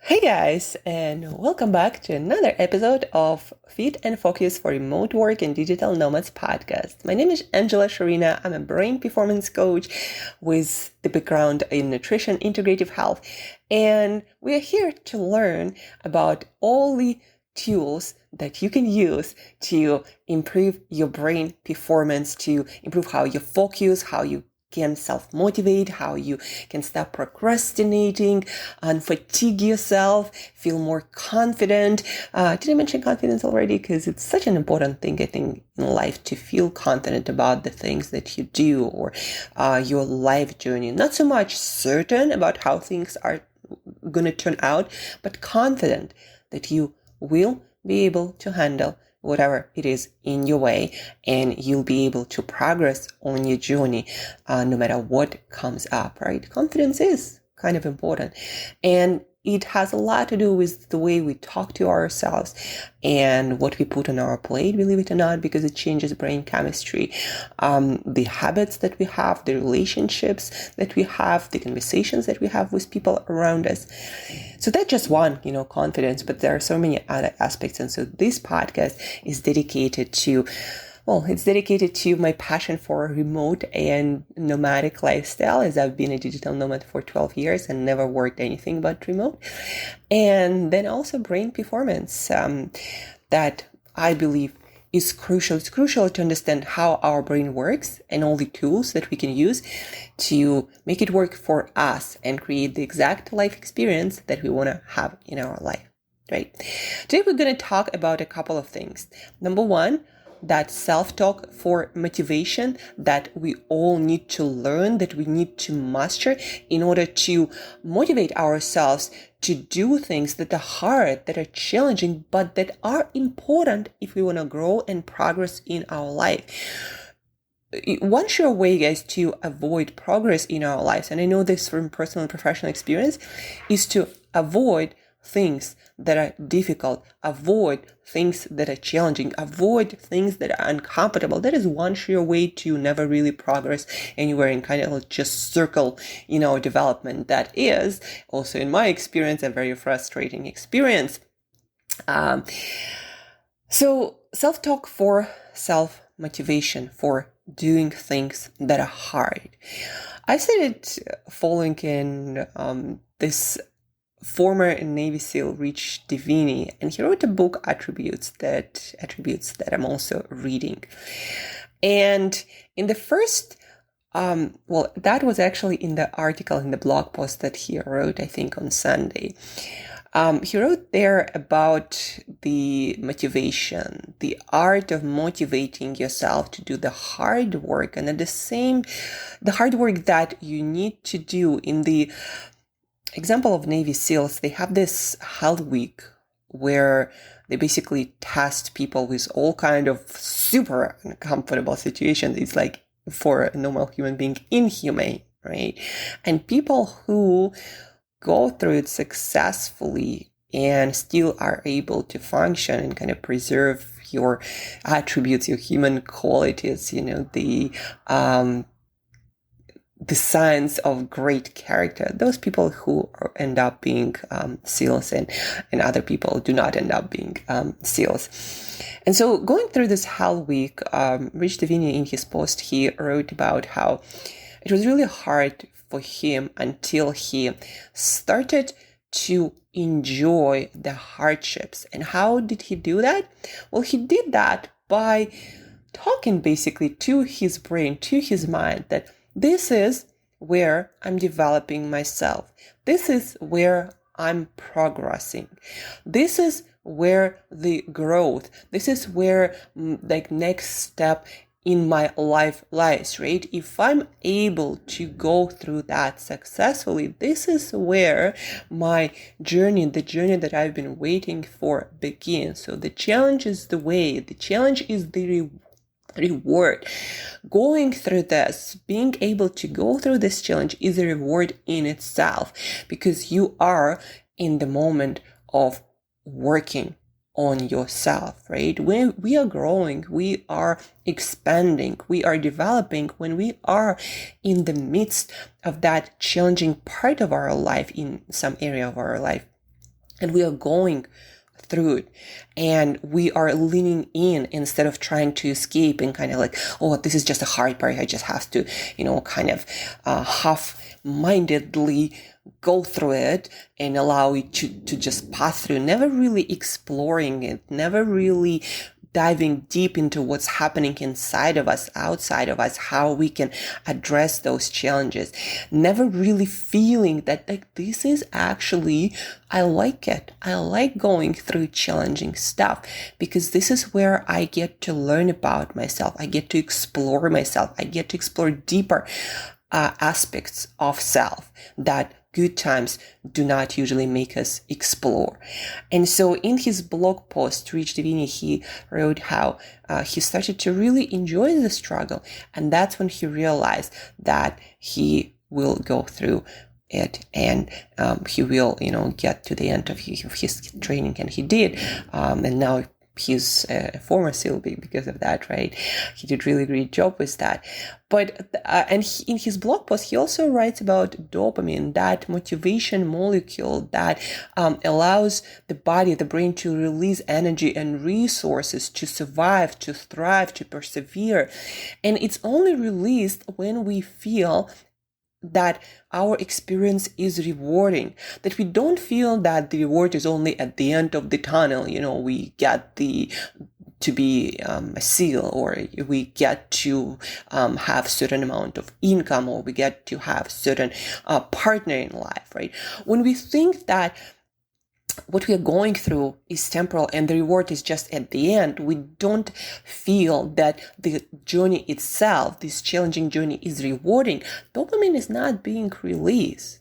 Hey guys, and welcome back to another episode of Fit and Focus for Remote Work and Digital Nomads podcast. My name is Shurina. I'm a brain performance coach with the background in nutrition, integrative health, and we are here to learn about all the tools that you can use to improve your brain performance, to improve how you focus, how you can self-motivate, how you can stop procrastinating, unfatigue yourself, feel more confident. Did I mention confidence already? Because it's such an important thing, I think, in life to feel confident about the things that you do or your life journey. Not so much certain about how things are going to turn out, but confident that you will be able to handle whatever it is in your way, and you'll be able to progress on your journey no matter what comes up, right? Confidence is kind of important, and it has a lot to do with the way we talk to ourselves and what we put on our plate, believe it or not, because it changes brain chemistry. The habits that we have, the relationships that we have, the conversations that we have with people around us. So that's just one, confidence, but there are so many other aspects. And so this podcast is dedicated to my passion for a remote and nomadic lifestyle, as I've been a digital nomad for 12 years and never worked anything but remote. And then also brain performance, that I believe is crucial. It's crucial to understand how our brain works and all the tools that we can use to make it work for us and create the exact life experience that we want to have in our life, right? Today, we're going to talk about a couple of things. Number one, that self-talk for motivation that we all need to learn, that we need to master in order to motivate ourselves to do things that are hard, that are challenging, but that are important if we want to grow and progress in our life. One sure way, guys, to avoid progress in our lives, and I know this from personal and professional experience, is to avoid things that are difficult, avoid things that are challenging, avoid things that are uncomfortable. That is one sure way to never really progress anywhere and kind of just circle, development. That is also, in my experience, a very frustrating experience. So self-talk for self-motivation, for doing things that are hard. I said it following in this former Navy SEAL Rich Divini, and he wrote a book, Attributes that I'm also reading. And in the first, that was actually in the article, in the blog post that he wrote, I think on Sunday. He wrote there about the motivation, the art of motivating yourself to do the hard work, and the hard work that you need to do. In the example of Navy SEALs, they have this Hell Week where they basically test people with all kind of super uncomfortable situations. It's like, for a normal human being, inhumane, right? And people who go through it successfully and still are able to function and kind of preserve your attributes, your human qualities, the signs of great character. Those people who end up being SEALs and other people do not end up being SEALs. And so going through this Hell Week, Rich Divini, in his post, he wrote about how it was really hard for him until he started to enjoy the hardships. And how did he do that? Well, he did that by talking basically to his brain, to his mind, that this is where I'm developing myself. This is where I'm progressing. This is where the growth, this is where next step in my life lies, right? If I'm able to go through that successfully, this is where my journey, the journey that I've been waiting for, begins. So the challenge is the way, the challenge is the reward. Going through this, being able to go through this challenge is a reward in itself, because you are in the moment of working on yourself, right? When we are growing, we are expanding, we are developing, when we are in the midst of that challenging part of our life, in some area of our life, and we are going through it, and we are leaning in instead of trying to escape and kind of like, oh, this is just a hard part, I just have to, kind of half-mindedly go through it and allow it to just pass through, never really exploring it, never really diving deep into what's happening inside of us, outside of us, how we can address those challenges, never really feeling that like this is actually, I like it. I like going through challenging stuff because this is where I get to learn about myself. I get to explore myself. I get to explore deeper aspects of self that good times do not usually make us explore. And so in his blog post, Rich Divini, he wrote how he started to really enjoy the struggle. And that's when he realized that he will go through it and he will, get to the end of his training. And he did. And now he's a former SEAL because of that, right? He did really great job with that. But in his blog post, he also writes about dopamine, that motivation molecule that allows the body, the brain to release energy and resources to survive, to thrive, to persevere. And it's only released when we feel that our experience is rewarding, that we don't feel that the reward is only at the end of the tunnel. We get to be a SEAL, or we get to have certain amount of income, or we get to have certain partner in life, right? When we think that what we are going through is temporal and the reward is just at the end, we don't feel that the journey itself, this challenging journey, is rewarding. Dopamine is not being released.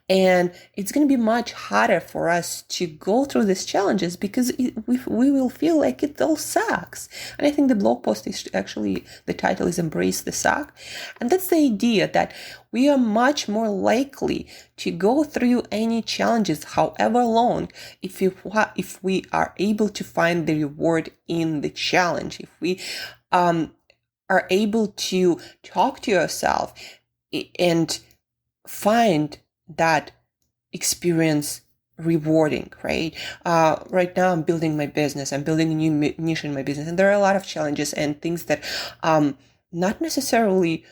And it's going to be much harder for us to go through these challenges because we will feel like it all sucks. And I think the blog post is actually, the title is Embrace the Suck. And that's the idea that we are much more likely to go through any challenges, however long, if we are able to find the reward in the challenge, if we are able to talk to yourself and find that experience rewarding, right? Right now I'm building my business. I'm building a new niche in my business. And there are a lot of challenges and things that not necessarily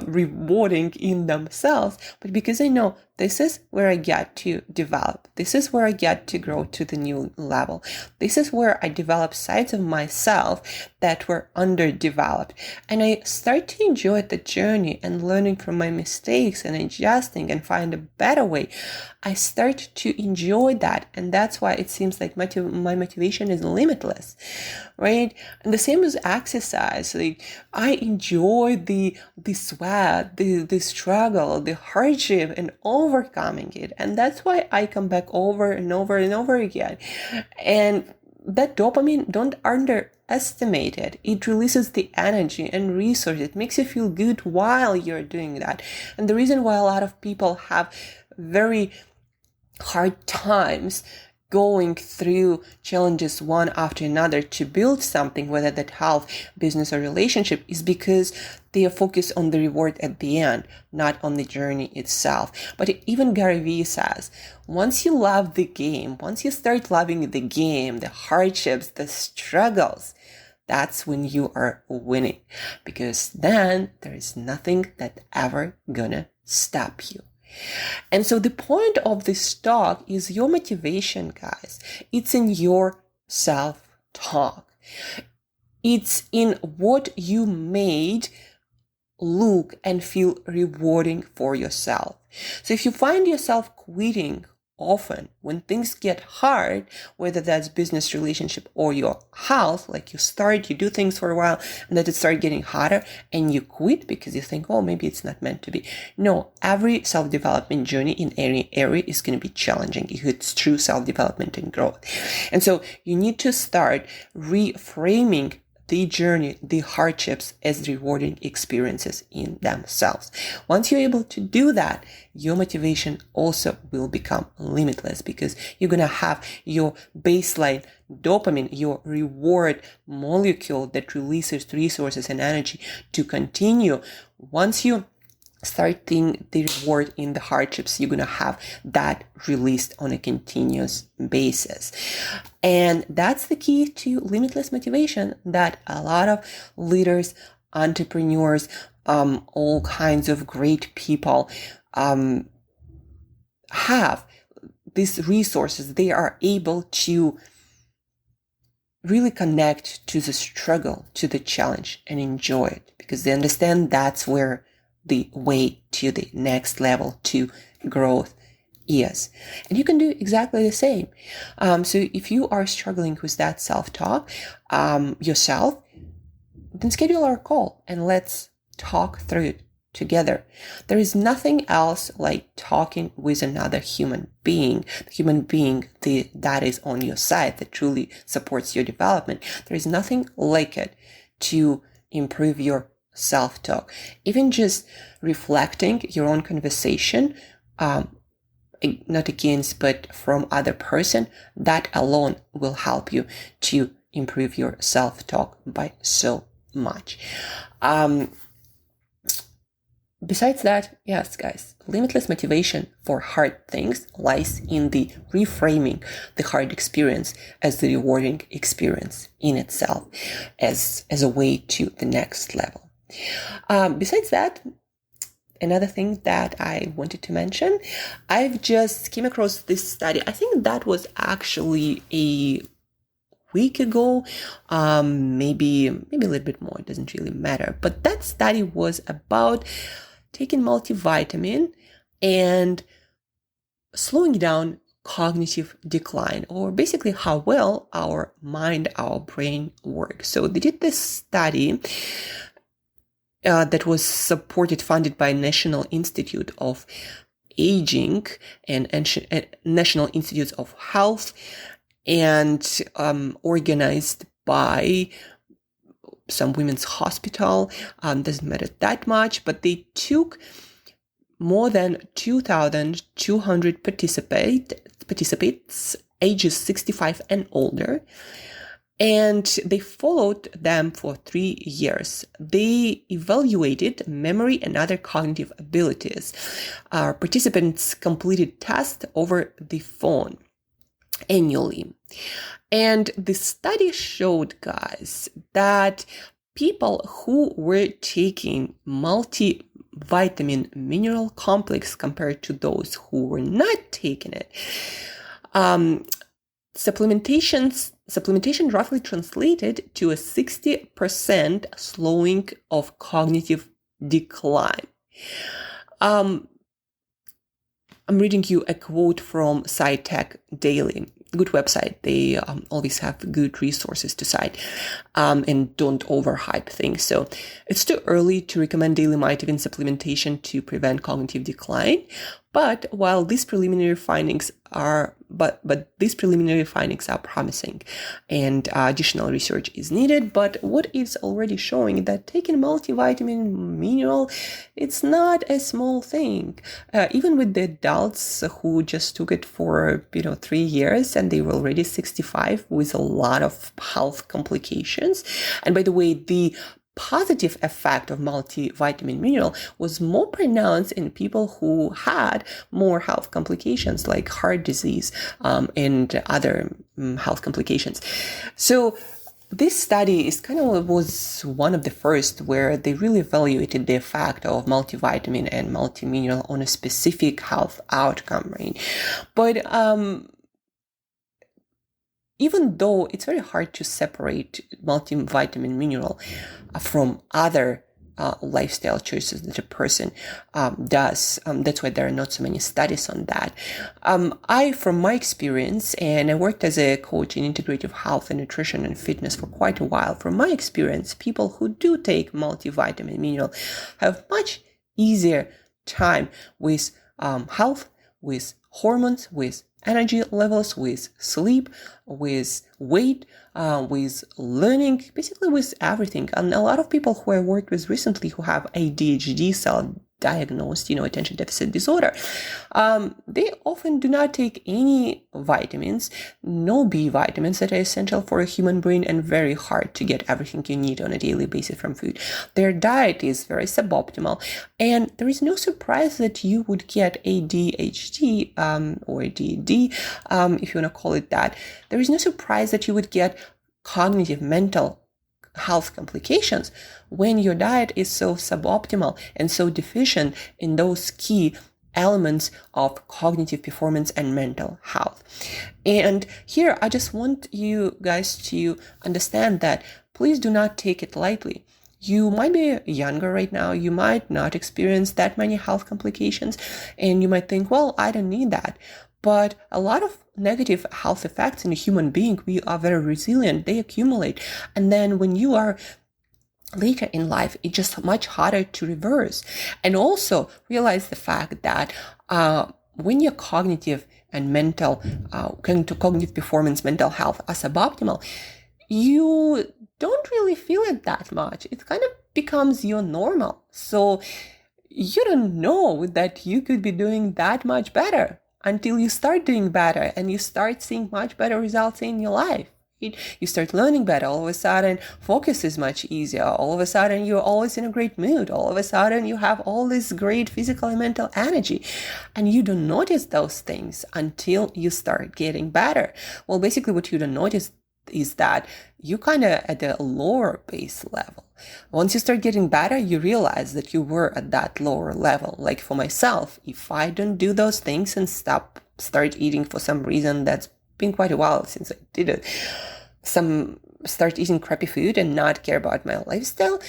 rewarding in themselves, but because I know this is where I get to develop. This is where I get to grow to the new level. This is where I develop sides of myself that were underdeveloped. And I start to enjoy the journey and learning from my mistakes and adjusting and find a better way. I start to enjoy that. And that's why it seems like my motivation is limitless, right? And the same with exercise. Like, I enjoy the sweat, the struggle, the hardship, and overcoming it. And that's why I come back over and over and over again. And that dopamine, don't underestimate it. It releases the energy and resources. It makes you feel good while you're doing that. And the reason why a lot of people have very hard times going through challenges one after another to build something, whether that health, business, or relationship, is because they are focused on the reward at the end, not on the journey itself. But even Gary Vee says, once you love the game, once you start loving the game, the hardships, the struggles, that's when you are winning, because then there is nothing that ever gonna stop you. And so the point of this talk is your motivation, guys. It's in your self-talk. It's in what you made look and feel rewarding for yourself. So if you find yourself quitting often when things get hard, whether that's business, relationship, or your health, like you do things for a while and then it starts getting harder and you quit because you think, oh, maybe it's not meant to be. No, every self-development journey in any area is going to be challenging if it's true self-development and growth. And so you need to start reframing the journey, the hardships, as rewarding experiences in themselves. Once you're able to do that, your motivation also will become limitless, because you're going to have your baseline dopamine, your reward molecule that releases resources and energy to continue. Once you start seeing the reward in the hardships, you're going to have that released on a continuous basis. And that's the key to limitless motivation that a lot of leaders, entrepreneurs, all kinds of great people have. These resources, they are able to really connect to the struggle, to the challenge, and enjoy it, because they understand that's where the way to the next level, to growth is. And you can do exactly the same. So if you are struggling with that self-talk yourself, then schedule our call and let's talk through it together. There is nothing else like talking with another human being, that is on your side, that truly supports your development. There is nothing like it to improve your self-talk. Even just reflecting your own conversation, not against, but from other person, that alone will help you to improve your self-talk by so much. Besides that, yes, guys, limitless motivation for hard things lies in the reframing the hard experience as the rewarding experience in itself, as a way to the next level. Besides that, another thing that I wanted to mention, I've just came across this study. I think that was actually a week ago, maybe a little bit more, it doesn't really matter. But that study was about taking multivitamin and slowing down cognitive decline, or basically how well our mind, our brain works. So they did this study that was funded by National Institute of Aging and National Institutes of Health, and organized by some women's hospital. Doesn't matter that much, but they took more than 2,200 participants ages 65 and older, and they followed them for 3 years. They evaluated memory and other cognitive abilities. Participants completed tests over the phone annually. And the study showed, guys, that people who were taking multivitamin mineral complex compared to those who were not taking it, supplementation roughly translated to a 60% slowing of cognitive decline. I'm reading you a quote from SciTech Daily. Good website. They always have good resources to cite, and don't overhype things. So it's too early to recommend daily multivitamin supplementation to prevent cognitive decline. But while these preliminary findings are promising, and additional research is needed. But what is already showing that taking multivitamin mineral, it's not a small thing. Even with the adults who just took it for 3 years and they were already 65 with a lot of health complications. And by the way, the positive effect of multivitamin mineral was more pronounced in people who had more health complications like heart disease and other health complications. So this study was one of the first where they really evaluated the effect of multivitamin and multimineral on a specific health outcome, right? But even though it's very hard to separate multivitamin mineral from other lifestyle choices that a person does, that's why there are not so many studies on that. From my experience, and I worked as a coach in integrative health and nutrition and fitness for quite a while, from my experience, people who do take multivitamin mineral have much easier time with health, with hormones, with energy levels, with sleep, with weight, with learning, basically with everything. And a lot of people who I worked with recently who have ADHD, diagnosed, attention deficit disorder. They often do not take any vitamins, no B vitamins that are essential for a human brain and very hard to get everything you need on a daily basis from food. Their diet is very suboptimal, and there is no surprise that you would get ADHD or ADD, if you want to call it that. There is no surprise that you would get cognitive, mental health complications when your diet is so suboptimal and so deficient in those key elements of cognitive performance and mental health. And here, I just want you guys to understand that please do not take it lightly. You might be younger right now. You might not experience that many health complications, and you might think, well, I don't need that. But a lot of negative health effects in a human being, we are very resilient. They accumulate. And then when you are later in life, it's just much harder to reverse. And also realize the fact that when your cognitive and mental, cognitive performance, mental health are suboptimal, you don't really feel it that much. It kind of becomes your normal. So you don't know that you could be doing that much better until you start doing better and you start seeing much better results in your life. You start learning better. All of a sudden, focus is much easier. All of a sudden, you're always in a great mood. All of a sudden, you have all this great physical and mental energy. And you don't notice those things until you start getting better. Well, basically, what you don't notice is that you kind of at a lower base level. Once you start getting better, you realize that you were at that lower level. Like for myself, if I don't do those things and start eating for some reason, that's been quite a while since I did it, start eating crappy food and not care about my lifestyle,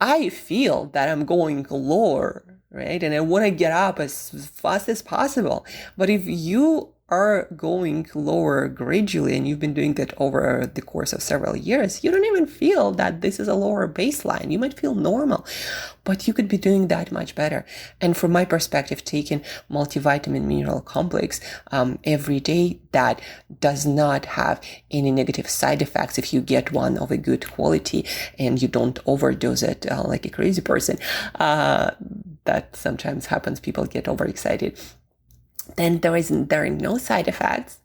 I feel that I'm going lower, right? And I want to get up as fast as possible. But if you are going lower gradually and you've been doing that over the course of several years, you don't even feel that this is a lower baseline. You might feel normal, but you could be doing that much better. And from my perspective, taking multivitamin mineral complex every day, that does not have any negative side effects if you get one of a good quality and you don't overdose it like a crazy person. That sometimes happens. People get overexcited. Then there are no side effects.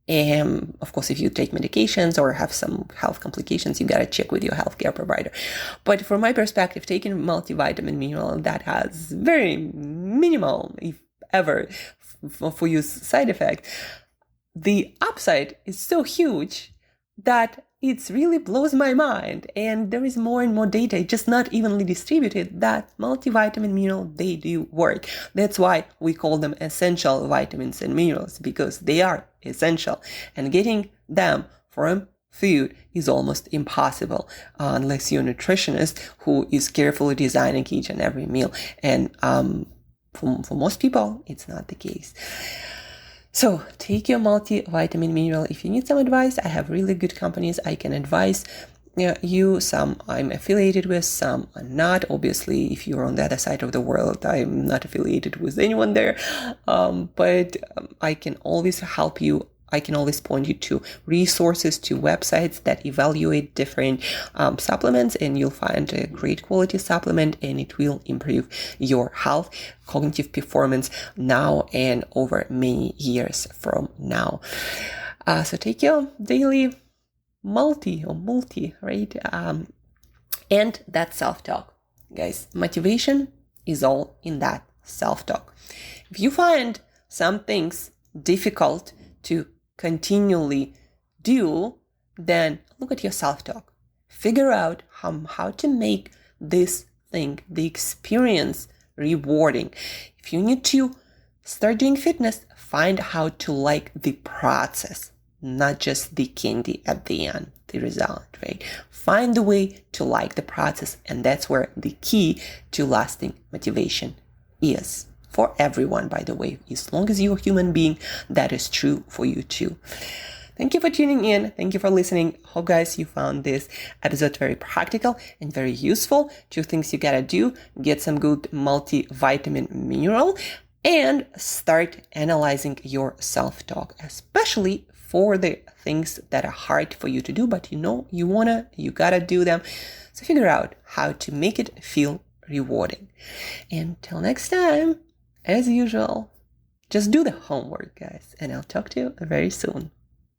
And of course, if you take medications or have some health complications, you got to check with your healthcare provider. But from my perspective, taking multivitamin mineral that has very minimal, if ever, for you side effect, the upside is so huge that it really blows my mind. And there is more and more data, just not evenly distributed, that multivitamin mineral, they do work. That's why we call them essential vitamins and minerals, because they are essential. And getting them from food is almost impossible unless you're a nutritionist who is carefully designing each and every meal. And for most people, it's not the case. So take your multivitamin mineral. If you need some advice, I have really good companies I can advise you. Some I'm affiliated with, some I'm not. Obviously, if you're on the other side of the world, I'm not affiliated with anyone there. But I can always help you. I can always point you to resources, to websites that evaluate different supplements, and you'll find a great quality supplement, and it will improve your health, cognitive performance now and over many years from now. So take your daily multi, right? And that self-talk. Guys, motivation is all in that self-talk. If you find some things difficult to continually do, then look at your self-talk. Figure out how to make this thing, the experience, rewarding. If you need to start doing fitness, find how to like the process, not just the candy at the end, the result, right? Find the way to like the process, and that's where the key to lasting motivation is. For everyone, by the way, as long as you're a human being, that is true for you too. Thank you for tuning in. Thank you for listening. Hope, guys, you found this episode very practical and very useful. 2 things you gotta do: get some good multivitamin mineral and start analyzing your self-talk, especially for the things that are hard for you to do, but you gotta do them. So figure out how to make it feel rewarding. Until next time, as usual, just do the homework, guys, and I'll talk to you very soon.